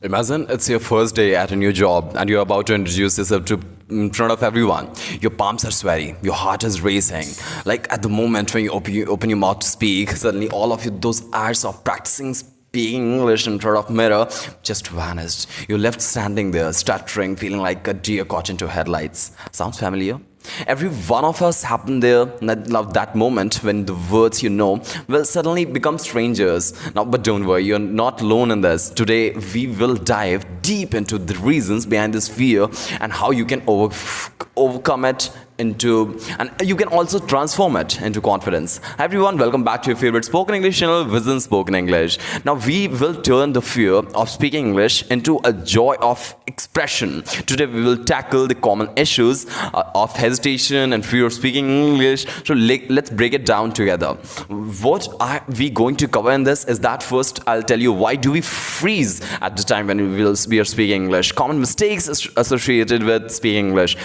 Imagine it's your first day at a new job and you're about to introduce yourself to in front of everyone. Your palms are sweaty, your heart is racing. Like at the moment when you open your mouth to speak, suddenly all of those hours of practicing speaking English in front of mirror just vanished. You're left standing there, stuttering, feeling like a deer caught into headlights. Sounds familiar? Every one of us happened there, that moment when the words you know will suddenly become strangers. Now, but don't worry, you're not alone in this. Today, we will dive deep into the reasons behind this fear and how you can overcome it and you can also transform it into confidence. Hi everyone, welcome back to your favorite spoken English channel, Vision Spoken English. Now we will turn the fear of speaking English into a joy of expression. Today we will tackle the common issues of hesitation and fear of speaking English. So let's break it down together. What are we going to cover in this is that first I'll tell you why do we freeze at the time when we are speaking English, common mistakes associated with speaking English,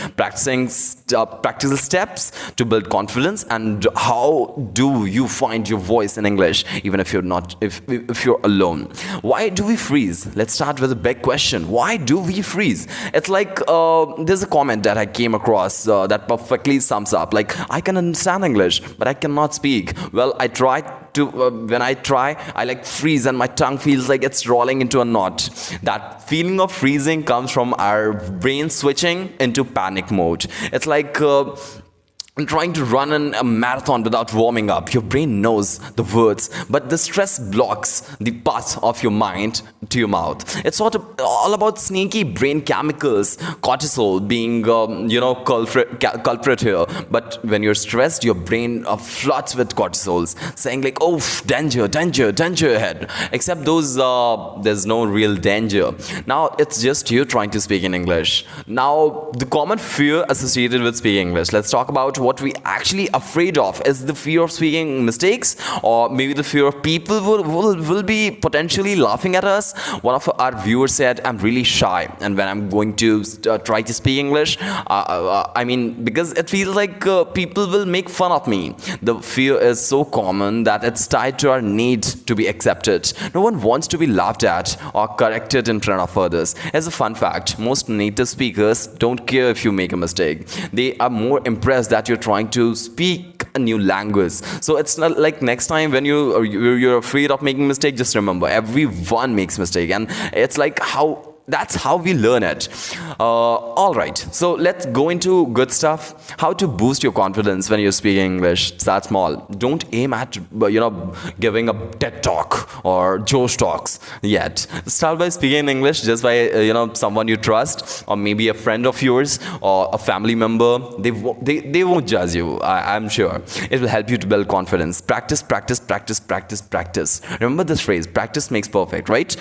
practical steps to build confidence, and how do you find your voice in English even if you're alone. Why do we freeze? Let's start with a big question. Why do we freeze? It's like there's a comment that I came across that perfectly sums up, like, I can understand English but I cannot speak. Well, I try to when I try, I like freeze and my tongue feels like it's rolling into a knot. That feeling of freezing comes from our brain switching into panic mode. It's like trying to run a marathon without warming up. Your brain knows the words, but the stress blocks the path of your mind to your mouth. It's all about sneaky brain chemicals, cortisol being culprit here. But when you're stressed, your brain floods with cortisols, saying like, oh, danger, danger, danger ahead. Except there's no real danger. Now it's just you trying to speak in English. Now the common fear associated with speaking English. Let's talk about what we actually afraid of. Is the fear of speaking mistakes, or maybe the fear of people will be potentially laughing at us? One of our viewers said, I'm really shy, and when I'm going to try to speak English, because it feels like people will make fun of me. The fear is so common that it's tied to our need to be accepted. No one wants to be laughed at or corrected in front of others. As a fun fact, most native speakers don't care if you make a mistake. They are more impressed that you're trying to speak a new language. So it's not like next time when you're afraid of making a mistake, just remember everyone makes mistake, and it's like that's how we learn it. All right, so let's go into good stuff. How to boost your confidence when you're speaking English. Start small. Don't aim at giving a TED talk or Josh talks yet. Start by speaking English just by someone you trust, or maybe a friend of yours or a family member. They won't judge you. I'm sure it will help you to build confidence. Practice, practice, practice, practice, practice. Remember this phrase: practice makes perfect, right?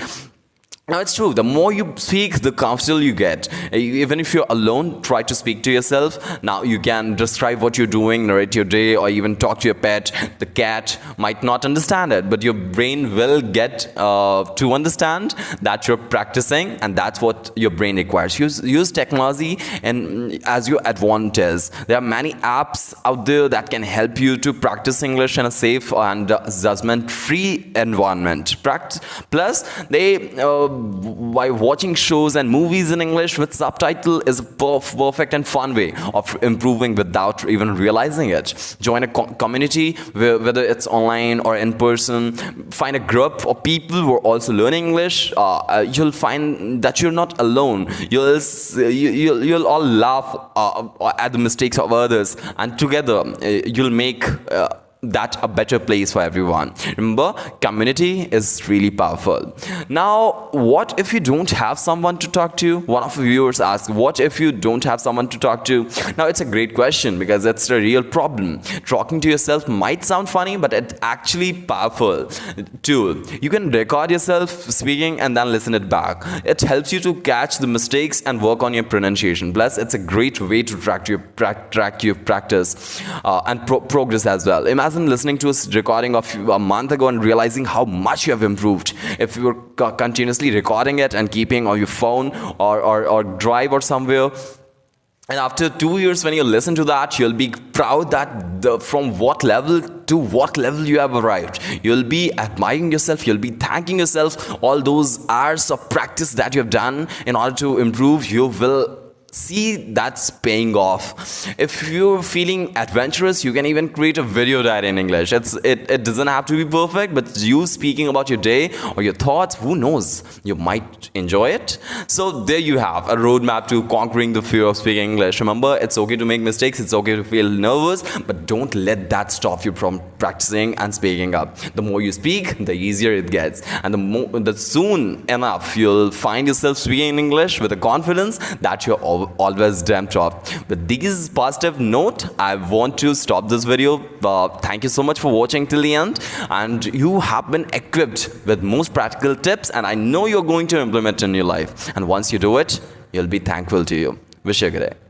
Now, it's true. The more you speak, the comfortable you get. Even if you're alone, try to speak to yourself. Now, you can describe what you're doing, narrate your day, or even talk to your pet. The cat might not understand it, but your brain will get to understand that you're practicing, and that's what your brain requires. Use technology and as your advantage. There are many apps out there that can help you to practice English in a safe and judgment-free environment. Plus, by watching shows and movies in English with subtitle is a perfect and fun way of improving without even realizing it. Join a community, whether it's online or in person. Find a group of people who are also learning English. You'll find that you're not alone. You'll all laugh at the mistakes of others, and together you'll make that a better place for everyone. Remember, community is really powerful. Now, what if you don't have someone to talk to? One of the viewers asked, what if you don't have someone to talk to? Now, it's a great question because it's a real problem. Talking to yourself might sound funny, but it's actually powerful tool. You can record yourself speaking and then listen it back. It helps you to catch the mistakes and work on your pronunciation. Plus, it's a great way to track your practice and progress as well. Imagine listening to a recording of a month ago and realizing how much you have improved. If you were continuously recording it and keeping on your phone or drive or somewhere, and after 2 years when you listen to that, you'll be proud that from what level to what level you have arrived. You'll be admiring yourself, you'll be thanking yourself, all those hours of practice that you have done in order to improve. You will see that's paying off. If you're feeling adventurous, you can even create a video diary in English. It doesn't have to be perfect, but you speaking about your day or your thoughts, who knows, you might enjoy it. So there you have a roadmap to conquering the fear of speaking English. Remember, it's okay to make mistakes, it's okay to feel nervous, but don't let that stop you from practicing and speaking up. The more you speak, the easier it gets, and the soon enough you'll find yourself speaking English with a confidence that you're always dreamt of. With these positive note, I want to stop this video. Thank you so much for watching till the end, and you have been equipped with most practical tips, and I know you're going to implement in your life, and once you do it, you'll be thankful to you. Wish you a good day.